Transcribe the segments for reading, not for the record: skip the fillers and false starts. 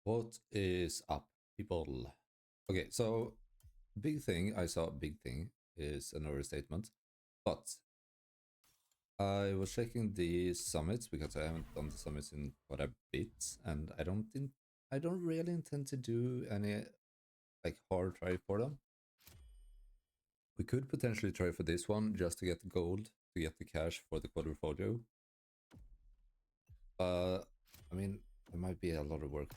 What is up, people? Okay, so big thing, I saw big thing is an overstatement, but I was checking the summits because I haven't done the summits in quite a bit, and I don't really intend to do any like hard try for them. We could potentially try for this one just to get the gold, to get the cash for the quadrifolio. I mean, it might be a lot of work.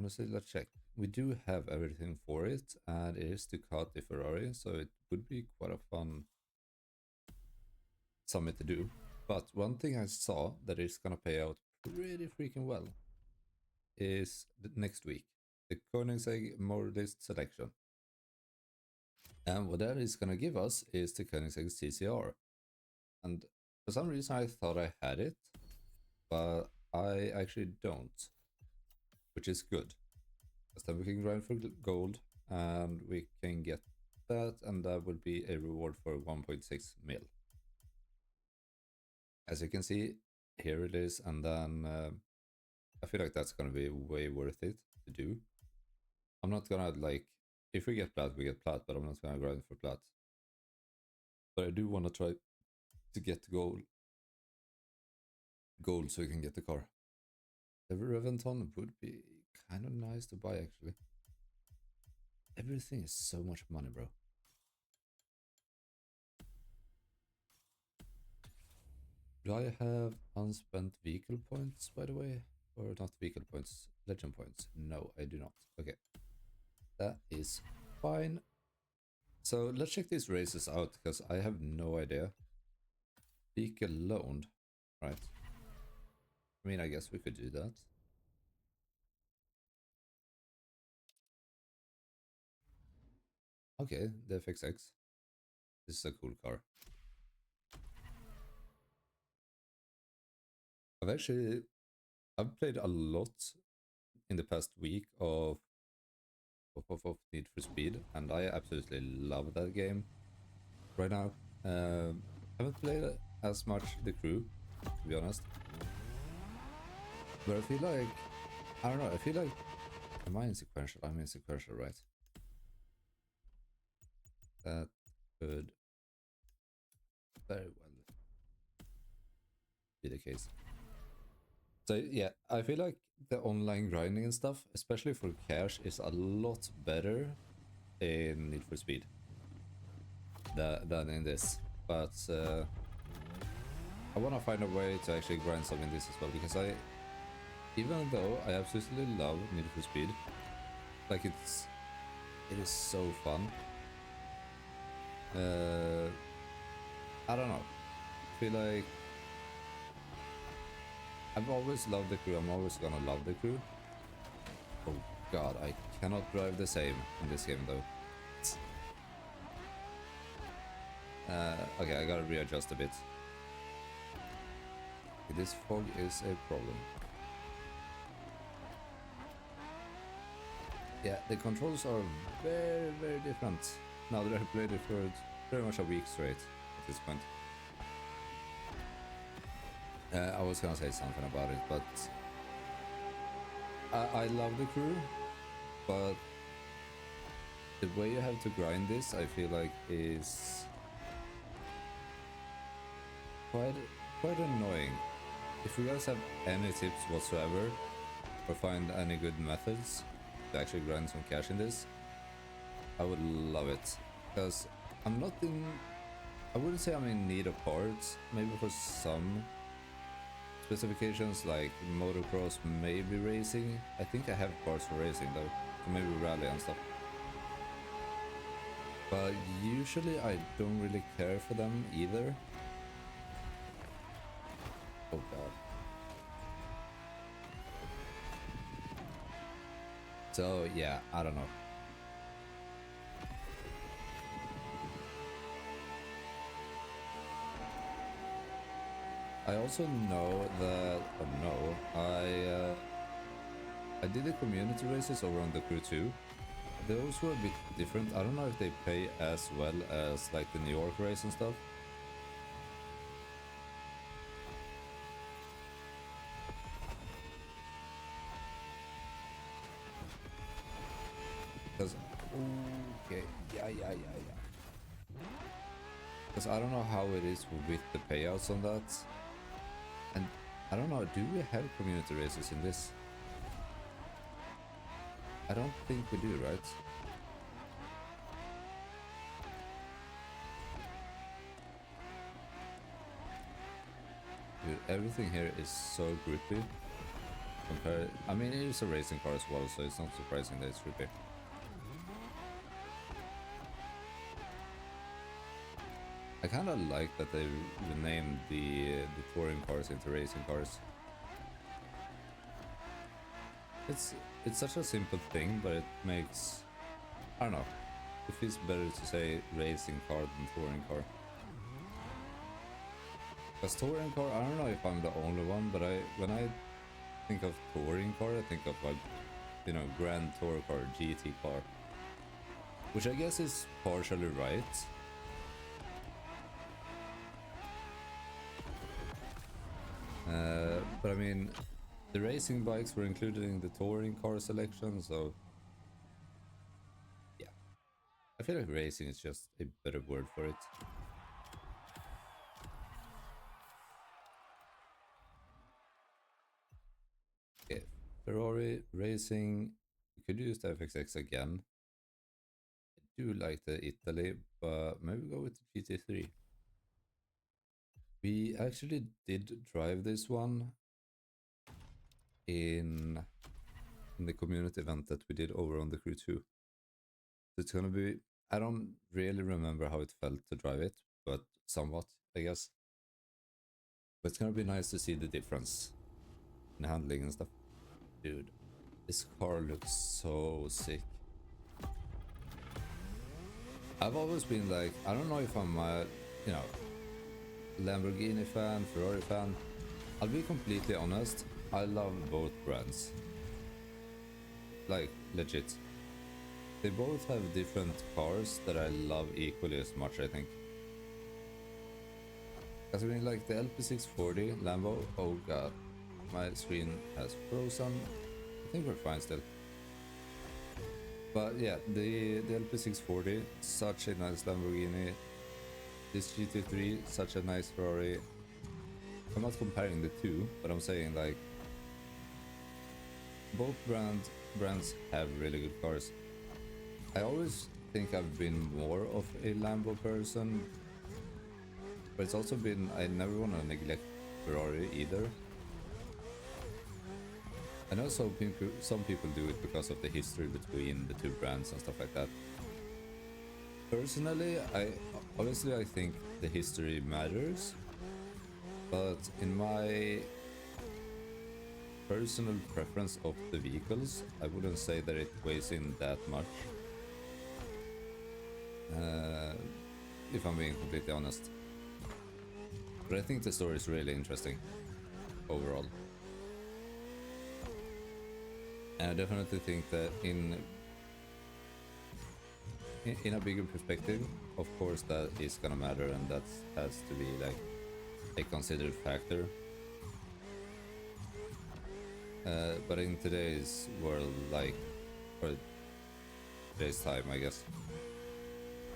Honestly, let's check. We do have everything for it, and it is to cut the Ferrari, so it would be quite a fun summit to do. But one thing I saw that is gonna pay out pretty freaking well is the next week, the Koenigsegg Motor List selection. And what that is gonna give us is the Koenigsegg CCR. And for some reason I thought I had it, but I actually don't, which is good. Because then we can grind for gold and we can get that, and that will be a reward for 1.6 mil. As you can see, here it is, and then I feel like that's gonna be way worth it to do. I'm not gonna like, if we get plat, we get plat, but I'm not gonna grind for plat. But I do want to try to get gold so we can get the car. The Reventon would be kind of nice to buy actually. Everything is so much money, bro. Do I have unspent vehicle points, by the way? Or not vehicle points, legend points? No, I do not. Okay. That is fine. So let's check these races out, because I have no idea. Vehicle loaned, right? I mean, I guess we could do that. Okay, the FXX. This is a cool car. I've played a lot in the past week of Need for Speed, and I absolutely love that game right now. Haven't played as much the crew, to be honest, but I feel like, I don't know, I feel like, am I in sequential? I'm in sequential, right? That could very well be the case. So yeah, I feel like the online grinding and stuff, especially for cash, is a lot better in Need for Speed than in this. But I want to find a way to actually grind some in this as well, because even though I absolutely love Need for Speed, like it is so fun. I don't know. I feel like I've always loved the crew. I'm always gonna love the crew. Oh god, I cannot drive the same in this game though. Okay, I gotta readjust a bit. This fog is a problem. Yeah, the controls are very, very different now that I've played it for pretty much a week straight at this point. I was gonna say something about it, but I love the crew, but the way you have to grind this, I feel like, is quite annoying. If you guys have any tips whatsoever, or find any good methods to actually grind some cash in this, I would love it. Because I'm not in, I wouldn't say I'm in need of parts, maybe for some specifications like motocross, maybe racing. I think I have parts for racing though, so maybe rally and stuff. But usually I don't really care for them either. Oh god. So yeah, I don't know. I also know that, I did the community races over on the crew too. Those were a bit different. I don't know if they pay as well as like the New York race and stuff. Because, okay, yeah. Because I don't know how it is with the payouts on that. And I don't know, do we have community races in this? I don't think we do, right? Dude, everything here is so grippy. I mean, it is a racing car as well, so it's not surprising that it's grippy. I kind of like that they renamed the touring cars into racing cars. It's such a simple thing, but it makes, I don't know, it feels better to say racing car than touring car. Because touring car, I don't know if I'm the only one, but when I think of touring car, I think of like, you know, Grand Tour car, GT car, which I guess is partially right. But I mean, the racing bikes were included in the touring car selection, so yeah. I feel like racing is just a better word for it. Okay, Ferrari racing, we could use the FXX again. I do like the Italy, but maybe go with the GT3. We actually did drive this one in the community event that we did over on the Crew 2. It's gonna be, I don't really remember how it felt to drive it, but somewhat, I guess. But it's gonna be nice to see the difference in handling and stuff. Dude, this car looks so sick. I've always been like, I don't know if I'm a, you know, Lamborghini fan, Ferrari fan. I'll be completely honest, I love both brands. Like, legit. They both have different cars that I love equally as much, I think. Because I mean, like the LP640 Lambo, oh god, my screen has frozen. I think we're fine still. But yeah, the LP640, such a nice Lamborghini. This GT3, such a nice Ferrari. I'm not comparing the two, but I'm saying like both brands have really good cars. I always think I've been more of a Lambo person, but it's also been, I never want to neglect Ferrari either. I know some people do it because of the history between the two brands and stuff like that. Personally, I think the history matters, but in my personal preference of the vehicles, I wouldn't say that it weighs in that much. If I'm being completely honest. But I think the story is really interesting overall. And I definitely think that in a bigger perspective, of course that is gonna matter, and that has to be like a considered factor. But in today's world, like, or today's time, I guess,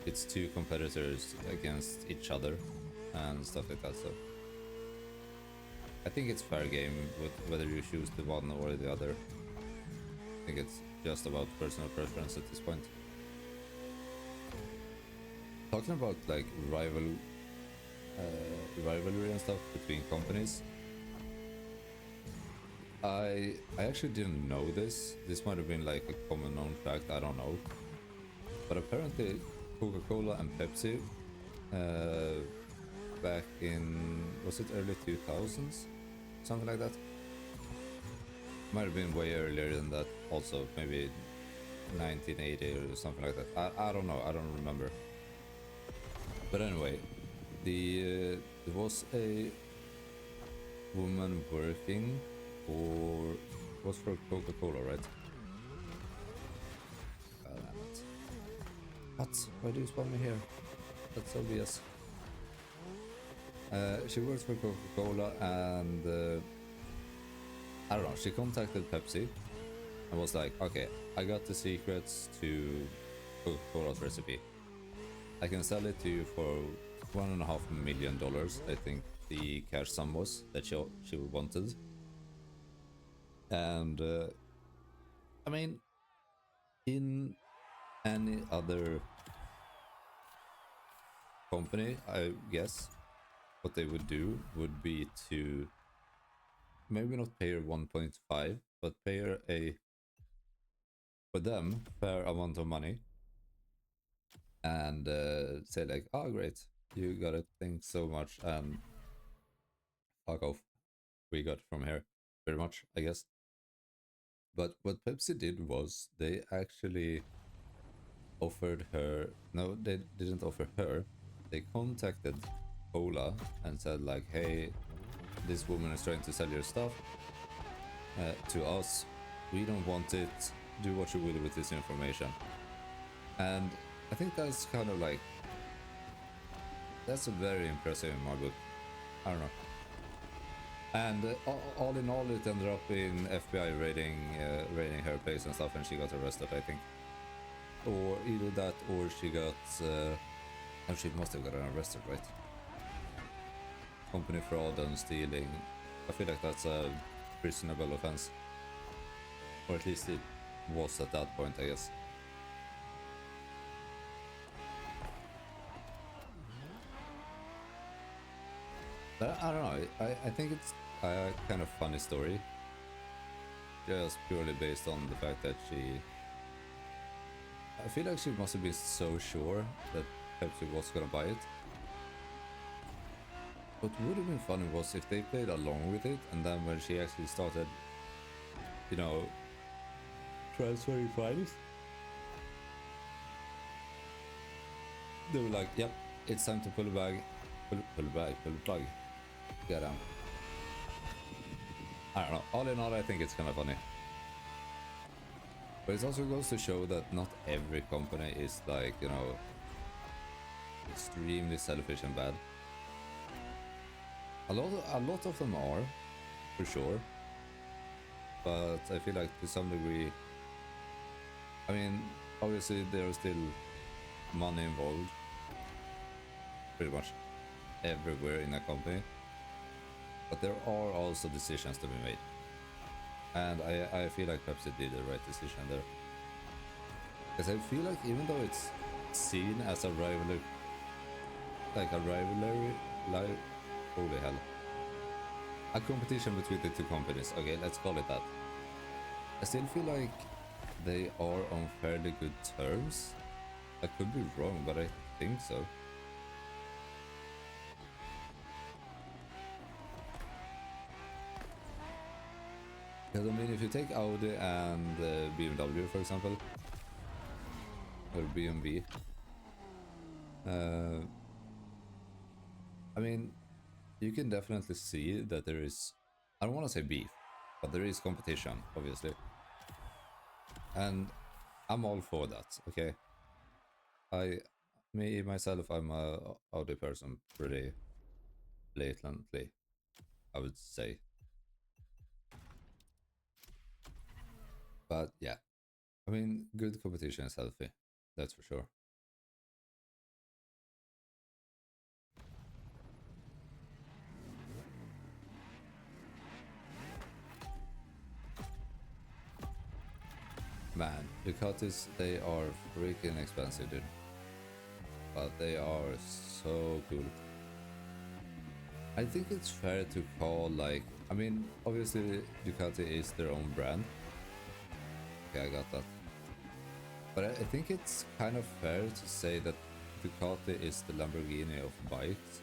it's two competitors against each other and stuff like that, so I think it's fair game with whether you choose the one or the other. I think it's just about personal preference at this point. Talking about like rivalry and stuff between companies, I actually didn't know this. This might have been like a common known fact, I don't know. But apparently Coca-Cola and Pepsi back in, was it early 2000s? Something like that. Might have been way earlier than that also, maybe 1980 or something like that. I don't know, I don't remember. But anyway, there was a woman working for, was for Coca-Cola, right? What? Why do you spawn me here? That's obvious. She works for Coca-Cola and I don't know, she contacted Pepsi I was like, okay, I got the secrets to Coca-Cola's recipe. I can sell it to you for $1.5 million. I think the cash sum was that she wanted. And I mean, in any other company, I guess what they would do would be to maybe not pay her 1.5, but pay her a, for them, fair amount of money, and say like, oh great, you got it, thanks so much, and fuck off. We got from here, pretty much, I guess. But what Pepsi did was they actually offered her, no, they didn't offer her, they contacted Cola and said like, hey, this woman is trying to sell your stuff to us, we don't want it, do what you will with this information. And I think that's kind of like, that's very impressive in my book. I don't know. And all in all, it ended up in FBI raiding her place and stuff, and she got arrested, I think. Or either that, or she got... oh, she must have gotten arrested, right? Company fraud and stealing. I feel like that's a reasonable offense. Or at least it was at that point, I guess. But I don't know, I think it's a kind of funny story. Just purely based on the fact that she... I feel like she must have been so sure that Pepsi was gonna buy it. What would have been funny was if they played along with it, and then when she actually started, you know, transferring files, they were like, yep, it's time to pull the bag, pull the plug. Get down. I don't know, all in all I think it's kind of funny. But it also goes to show that not every company is like, you know, extremely selfish and bad. A lot of them are, for sure. But I feel like to some degree, I mean, obviously there's still money involved, pretty much everywhere in a company. But there are also decisions to be made. And I feel like Pepsi did the right decision there. Because I feel like even though it's seen as a rivalry, like, holy hell. A competition between the two companies, okay, let's call it that. I still feel like they are on fairly good terms. I could be wrong, but I think so. Because I mean, if you take Audi and BMW, for example, or BMW, I mean, you can definitely see that there is, I don't want to say beef, but there is competition, obviously. And I'm all for that, okay? Myself, I'm a Audi person pretty blatantly, I would say. But yeah, I mean, good competition is healthy, that's for sure. Man, Ducatis, they are freaking expensive, dude. But they are so cool. I think it's fair to call, like, I mean, obviously Ducati is their own brand. Okay, I got that. But I think it's kind of fair to say that Ducati is the Lamborghini of bikes.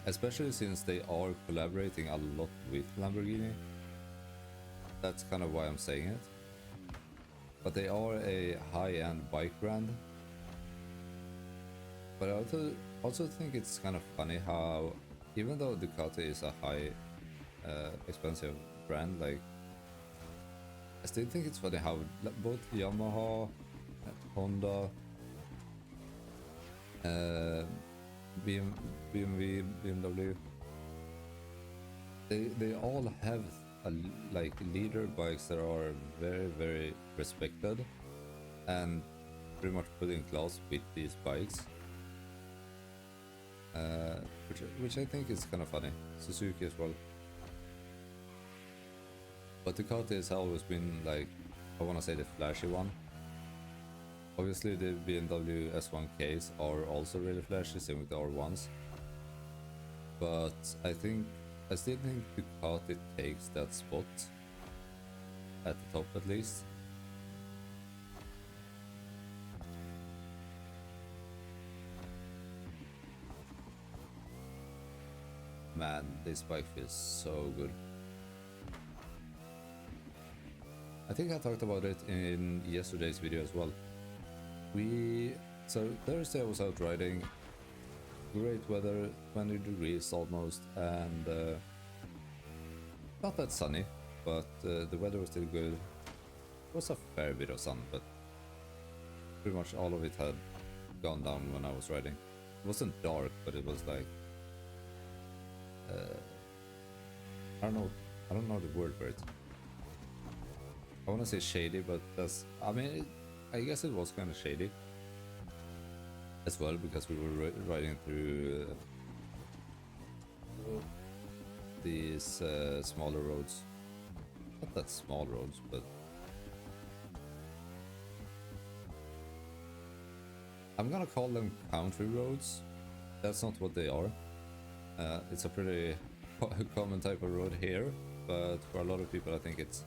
Especially since they are collaborating a lot with Lamborghini. That's kind of why I'm saying it. But they are a high-end bike brand. But I also think it's kind of funny how, even though Ducati is a high, expensive brand, like, I still think it's funny how both Yamaha, Honda, BMW, they all have like leader bikes that are very respected and pretty much put in class with these bikes, which I think is kind of funny. Suzuki as well. But Ducati has always been like, I want to say, the flashy one. Obviously the BMW S1Ks are also really flashy, same with the R1s. But I still think Ducati takes that spot at the top at least. Man, this bike feels so good. I think I talked about it in yesterday's video as well. So Thursday I was out riding, great weather, 20 degrees almost, and not that sunny, but the weather was still good. It was a fair bit of sun, but pretty much all of it had gone down when I was riding. It wasn't dark, but it was like I don't know the word for it. I want to say shady, but I guess it was kind of shady as well, because we were riding through these smaller roads. Not that small roads, but I'm gonna call them country roads. That's not what they are. It's a pretty common type of road here, but for a lot of people I think it's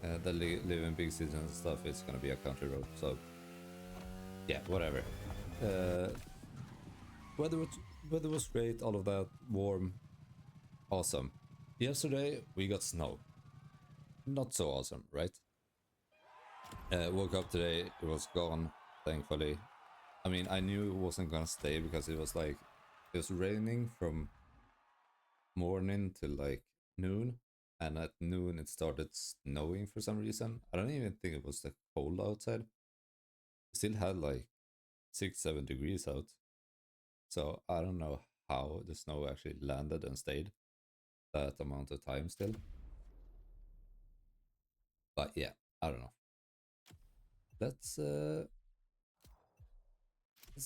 that live in big cities and stuff, it's gonna be a country road. So yeah, whatever. Weather was great, all of that, warm, awesome. Yesterday we got snow. Not so awesome, right? Woke up today, it was gone, thankfully. I mean, I knew it wasn't gonna stay because it was raining from morning till like noon, and at noon it started snowing for some reason. I don't even think it was that cold outside. It still had like 6-7 degrees out, so I don't know how the snow actually landed and stayed that amount of time still. But yeah, I don't know. Let's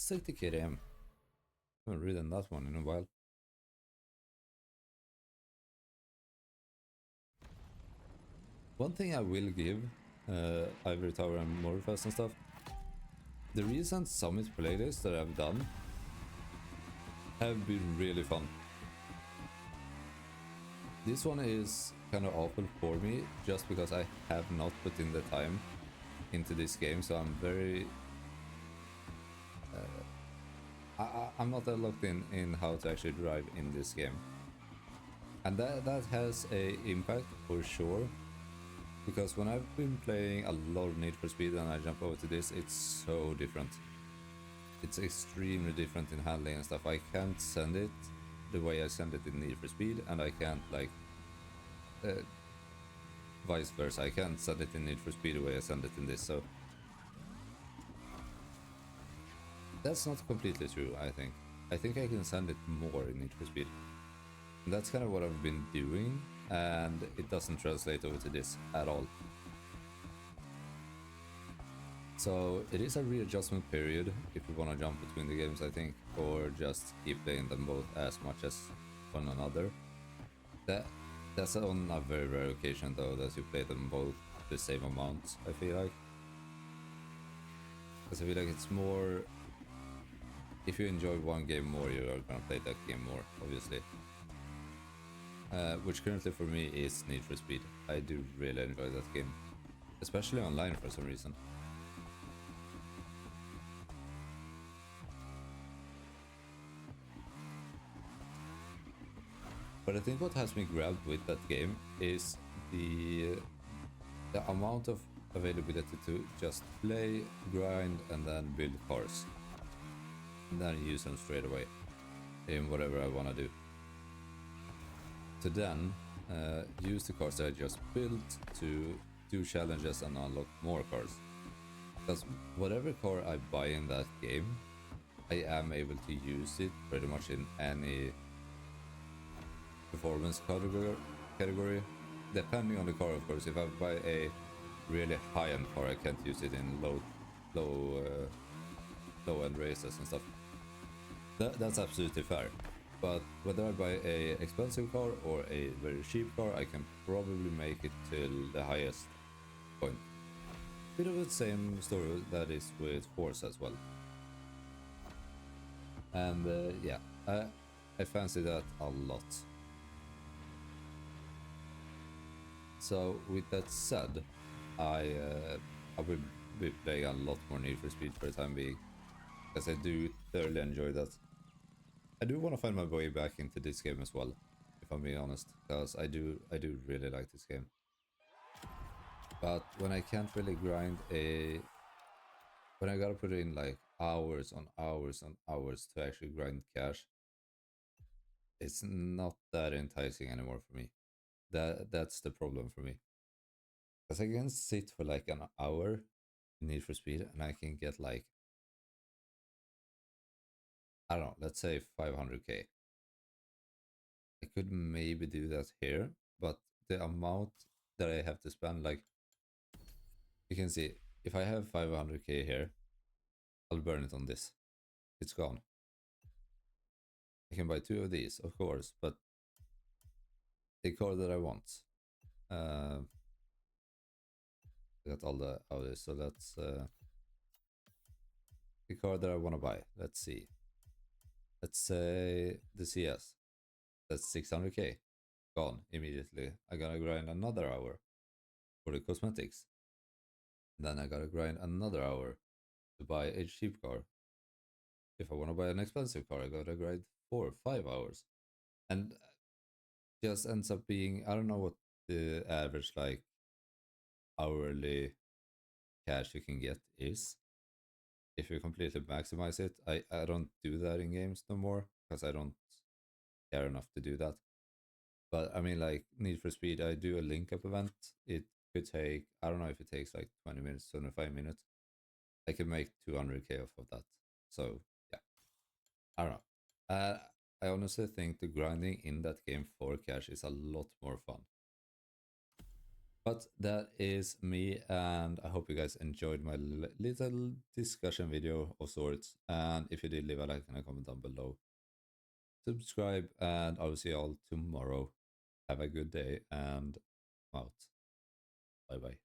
take the KTM. I haven't ridden that one in a while. One thing I will give Ivory Tower and Motorfest and stuff, the recent summit playlists that I've done have been really fun. This one is kind of awful for me just because I have not put in the time into this game, so I'm very I'm not that locked in how to actually drive in this game, and that has a impact for sure. Because when I've been playing a lot of Need for Speed and I jump over to this, it's so different. It's extremely different in handling and stuff. I can't send it the way I send it in Need for Speed, and I can't vice versa. I can't send it in Need for Speed the way I send it in this, so that's not completely true, I think. I think I can send it more in Need for Speed. And that's kind of what I've been doing, and it doesn't translate over to this at all. So it is a readjustment period if you want to jump between the games, I think, or just keep playing them both as much as one another. That's on a very rare occasion though, that you play them both the same amount, I feel like. Because I feel like it's more, if you enjoy one game more, you are gonna play that game more, obviously. Which currently for me is Need for Speed. I do really enjoy that game, especially online for some reason. But I think what has me grabbed with that game is the amount of availability to just play, grind, and then build cars, and then use them straight away in whatever I want to do. To then use the cars that I just built to do challenges and unlock more cars. Because whatever car I buy in that game, I am able to use it pretty much in any performance category, depending on the car, of course. If I buy a really high-end car, I can't use it in low, low-end races and stuff. That's absolutely fair. But whether I buy a expensive car or a very cheap car, I can probably make it till the highest point. Bit of the same story that is with Forza as well. And yeah, I fancy that a lot. So with that said, I will be playing a lot more Need for Speed for the time being, because I do thoroughly enjoy that. I do want to find my way back into this game as well, if I'm being honest, because I do really like this game. But when I can't really grind when I gotta put in like hours on hours on hours to actually grind cash, it's not that enticing anymore for me. That's the problem for me. Because I can sit for like an hour in Need for Speed and I can get like, I don't know, let's say 500k. I could maybe do that here, but the amount that I have to spend, like, you can see, if I have 500k here, I'll burn it on this. It's gone. I can buy 2 of these, of course, but the car that I want. I got all the others, so that's the car that I want to buy. Let's see. Let's say the CS. That's 600k. Gone immediately. I gotta grind another hour for the cosmetics. Then I gotta grind another hour to buy a cheap car. If I want to buy an expensive car, I gotta grind 4 or 5 hours. And just ends up being, I don't know what the average like hourly cash you can get is. If you completely maximize it, I don't do that in games no more because I don't care enough to do that. But I mean, like Need for Speed, I do a link up event. It could take, I don't know if it takes like 20 minutes, 25 minutes. I could make 200k off of that. So yeah, I don't know. I honestly think the grinding in that game for cash is a lot more fun. But that is me, and I hope you guys enjoyed my little discussion video of sorts. And if you did, leave a like and a comment down below. Subscribe, and I'll see you all tomorrow. Have a good day, and I'm out. Bye bye.